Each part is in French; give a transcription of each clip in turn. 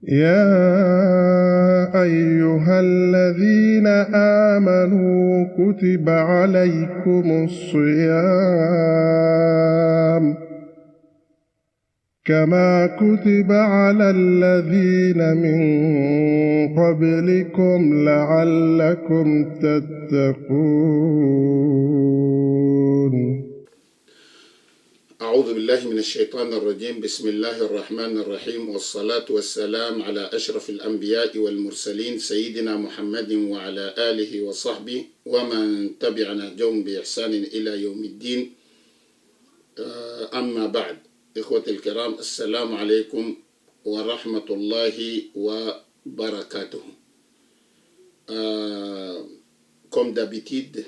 يا أيها الذين آمنوا كتب عليكم الصيام كما كتب على الذين من قبلكم لعلكم تتقون. أعوذ بالله من الشيطان الرجيم. بسم الله الرحمن الرحيم، والصلاة والسلام على أشرف الأنبياء والمرسلين سيدنا محمد وعلى آله وصحبه ومن تبع نهجهم بإحسان إلى يوم الدين. أما بعد، إخوة الكرام، السلام عليكم ورحمة الله وبركاته. Comme d'habitude,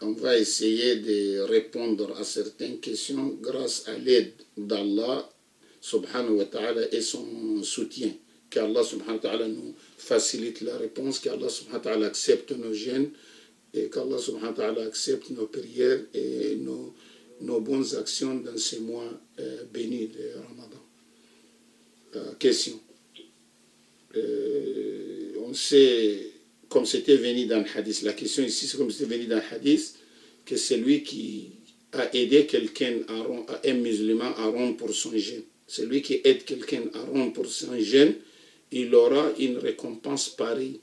on va essayer de répondre à certaines questions grâce à l'aide d'Allah subhanahu wa ta'ala et son soutien. Qu'Allah subhanahu wa ta'ala nous facilite la réponse, qu'Allah subhanahu wa ta'ala accepte nos jeûnes et qu'Allah subhanahu wa ta'ala accepte nos prières et nos bonnes actions dans ces mois bénis de Ramadan. Question. On sait, comme c'était venu dans le hadith, la question ici, c'est comme c'était venu dans le hadith, que celui qui a aidé quelqu'un, un musulman à rompre pour son jeûne, celui qui aide quelqu'un à rompre pour son jeûne, il aura une récompense pareille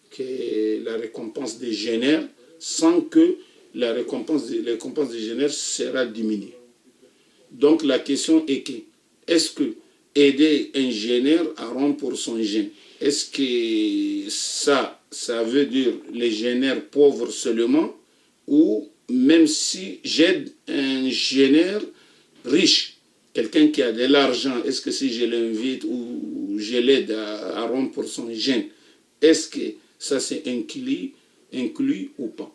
que la récompense des jeûneurs, sans que la récompense des jeûneurs sera diminuée. Donc la question est que, est-ce que aider un jeûneur à rompre pour son jeûne, est-ce que ça veut dire les jeûneurs pauvres seulement, ou même si j'aide un jeûneur riche, quelqu'un qui a de l'argent, est-ce que si je l'invite ou je l'aide à rompre pour son jeûne, est-ce que ça c'est inclus ou pas?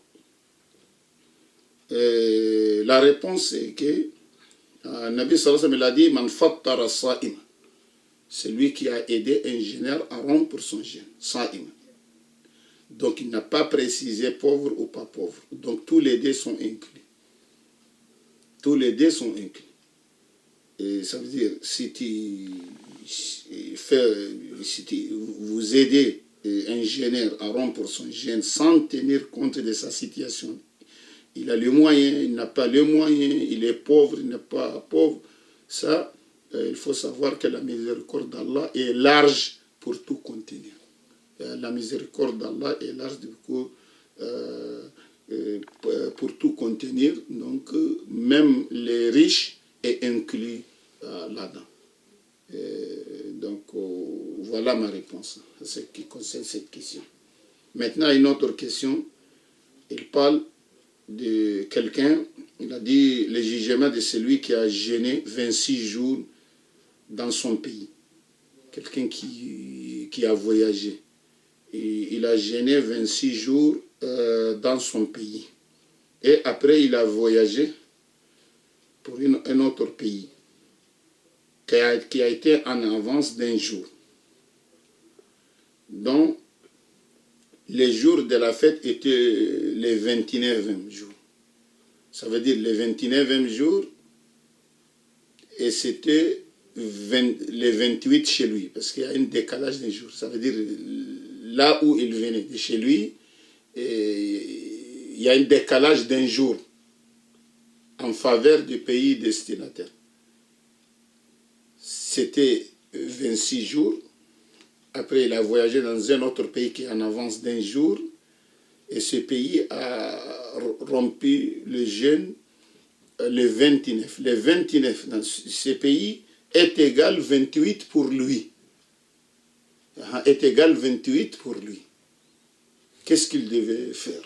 La réponse est que Nabi sallallahu alayhi wa sallam a dit Man fattara sa'im, celui qui a aidé un jeûneur à rompre pour son jeûne, sa'im. Donc il n'a pas précisé pauvre ou pas pauvre. Donc tous les deux sont inclus. Tous les deux sont inclus. Et ça veut dire, si vous aidez un jeûneur à rompre pour son jeûne sans tenir compte de sa situation, il a le moyen, il n'a pas le moyen, il est pauvre, il n'est pas pauvre, ça, il faut savoir que la miséricorde d'Allah est large pour tout contenir. La miséricorde d'Allah est large pour tout contenir, donc même les riches est inclus là-dedans. Donc voilà ma réponse à ce qui concerne cette question. Maintenant, une autre question. Il parle de quelqu'un, il a dit le jugement de celui qui a jeûné 26 jours dans son pays. Quelqu'un qui a voyagé. Et il a jeûné 26 jours dans son pays. Et après, il a voyagé pour un autre pays qui a été en avance d'un jour. Donc, les jours de la fête étaient les 29e jour. Ça veut dire les 29e jour, et c'était les 28 chez lui, parce qu'il y a un décalage des jours. Ça veut dire là où il venait de chez lui, il y a un décalage d'un jour en faveur du pays destinataire. C'était 26 jours. Après, il a voyagé dans un autre pays qui est en avance d'un jour. Et ce pays a rompu le jeûne le 29. Le 29 dans ce pays est égal 28 pour lui. Est égal 28 pour lui. Qu'est-ce qu'il devait faire?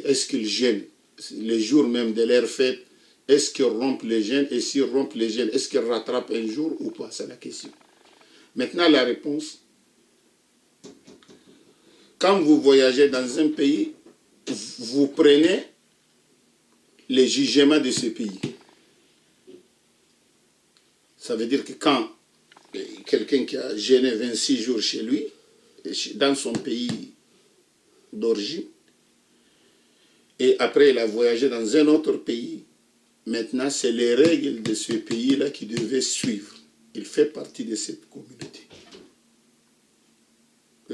Est-ce qu'il jeûne les jours même de leur fête? Est-ce qu'il rompt les jeûnes? Et s'il rompt les jeûnes, est-ce qu'il rattrape un jour ou pas? C'est la question. Maintenant, la réponse. Quand vous voyagez dans un pays, vous prenez les jugements de ce pays. Ça veut dire que quand quelqu'un qui a jeûné 26 jours chez lui, dans son pays d'origine, et après il a voyagé dans un autre pays, maintenant c'est les règles de ce pays-là qu'il devait suivre. Il fait partie de cette communauté.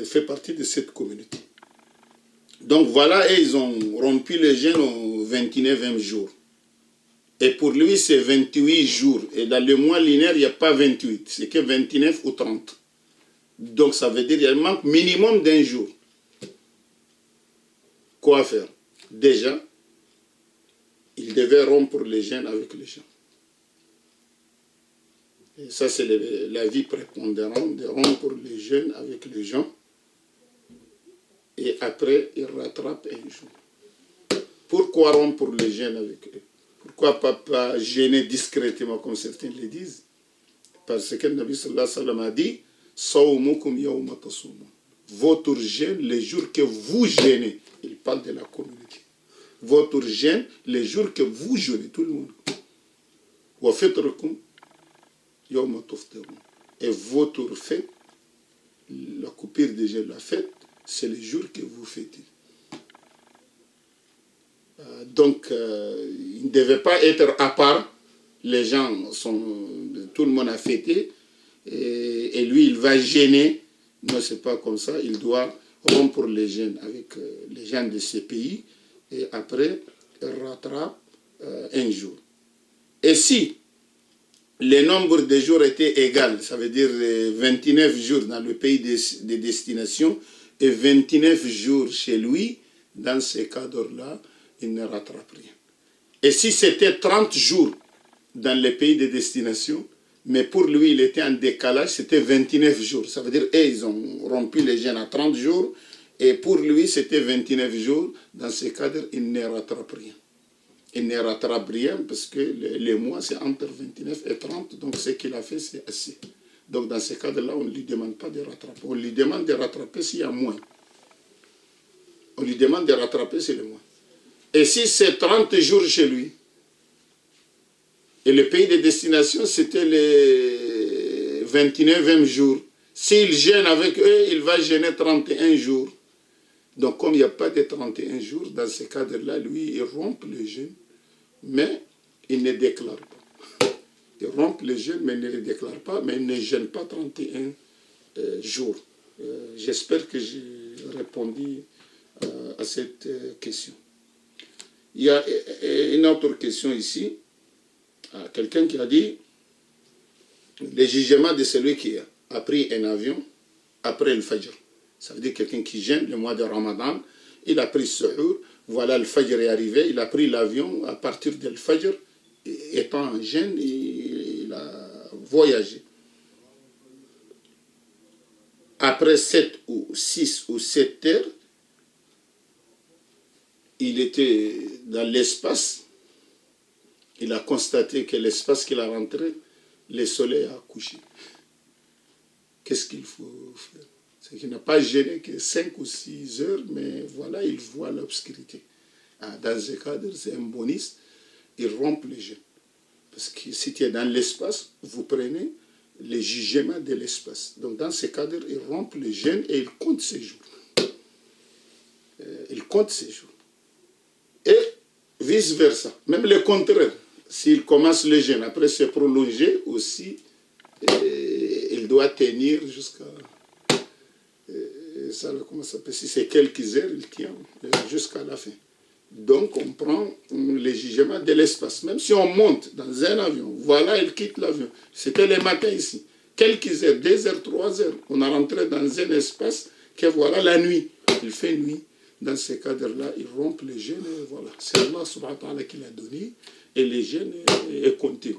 fait partie de cette communauté. Donc voilà, et ils ont rompu le jeûne au 29e jour. Et pour lui, c'est 28 jours. Et dans le mois lunaire, il n'y a pas 28. C'est que 29 ou 30. Donc ça veut dire qu'il manque minimum d'un jour. Quoi faire? Déjà, il devait rompre le jeûne avec les gens. Et ça, c'est la vie prépondérante de rompre le jeûne avec les gens. Et après, il rattrape un jour. Pourquoi rompre le jeûne avec eux? Pourquoi pas jeûner discrètement comme certains le disent? Parce que le Nabi sallallahu alayhi wa sallam a dit Sawmukum yawma tasumun. Votre jeûne, les jours que vous jeûnez. Il parle de la communauté. Votre jeûne, les jours que vous jeûnez, tout le monde. Wa fitrukum yawma tuftirun. Et votre fête, la coupure de jeûne, la fête, c'est le jour que vous fêtez. Donc, il ne devait pas être à part. Les gens sont... Tout le monde a fêté. Et lui, il va gêner. Non, ce n'est pas comme ça. Il doit rompre les jeûnes avec les gens de ce pays. Et après, il rattrape un jour. Et si le nombre de jours était égal, ça veut dire 29 jours dans le pays de destination et 29 jours chez lui, dans ces cadres-là, il ne rattrape rien. Et si c'était 30 jours dans les pays de destination, mais pour lui, il était en décalage, c'était 29 jours. Ça veut dire, ils ont rompu les jeûnes à 30 jours, et pour lui, c'était 29 jours. Dans ces cadres, il ne rattrape rien. Il ne rattrape rien parce que les mois, c'est entre 29 et 30, donc ce qu'il a fait, c'est assez. Donc dans ces cadres-là, on ne lui demande pas de rattraper. On lui demande de rattraper s'il y a moins. On lui demande de rattraper, c'est le moins. Et si c'est 30 jours chez lui, et le pays de destination, c'était le 29e jour. S'il gêne avec eux, il va gêner 31 jours. Donc, comme il n'y a pas de 31 jours, dans ce cadre-là, lui, il rompt le jeûne, mais il ne déclare pas. Il rompt le jeûne, mais il ne le déclare pas, mais il ne gêne pas 31 jours. J'espère que j'ai répondu à cette question. Il y a une autre question ici. Quelqu'un qui a dit le jugement de celui qui a pris un avion après le Fajr. Ça veut dire quelqu'un qui jeûne le mois de Ramadan, il a pris Suhour, voilà le Fajr est arrivé, il a pris l'avion à partir de le Fajr, étant en jeûne, il a voyagé. Après 7 ou 6 ou 7 heures, il était dans l'espace. Il a constaté que l'espace qu'il a rentré, le soleil a couché. Qu'est-ce qu'il faut faire? C'est qu'il n'a pas gêné que 5 ou 6 heures, mais voilà, il voit l'obscurité. Dans ce cadre, c'est un bonus, il rompt le jeûne. Parce que si tu es dans l'espace, vous prenez le jugement de l'espace. Donc dans ce cadre, il rompt le jeûne et il compte ses jours. Il compte ses jours. Et vice-versa, même le contraire. S'il commence le jeûne, après se prolonger aussi, il doit tenir jusqu'à... ça, comment ça s'appelle? Si c'est quelques heures, il tient jusqu'à la fin. Donc, on prend le jugement de l'espace. Même si on monte dans un avion, voilà, il quitte l'avion. C'était le matin ici. Quelques heures, 2 heures, 3 heures, on a rentré dans un espace que voilà la nuit. Il fait nuit. Dans ces cadres-là, il rompt le jeûne et voilà. C'est Allah subhanahu wa ta'ala qui l'a donné et le jeûne est compté.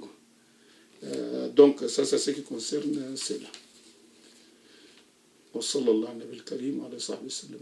Donc, ça, c'est ce qui concerne cela. Wa sallallahu alayhi wa sallam wa sallam.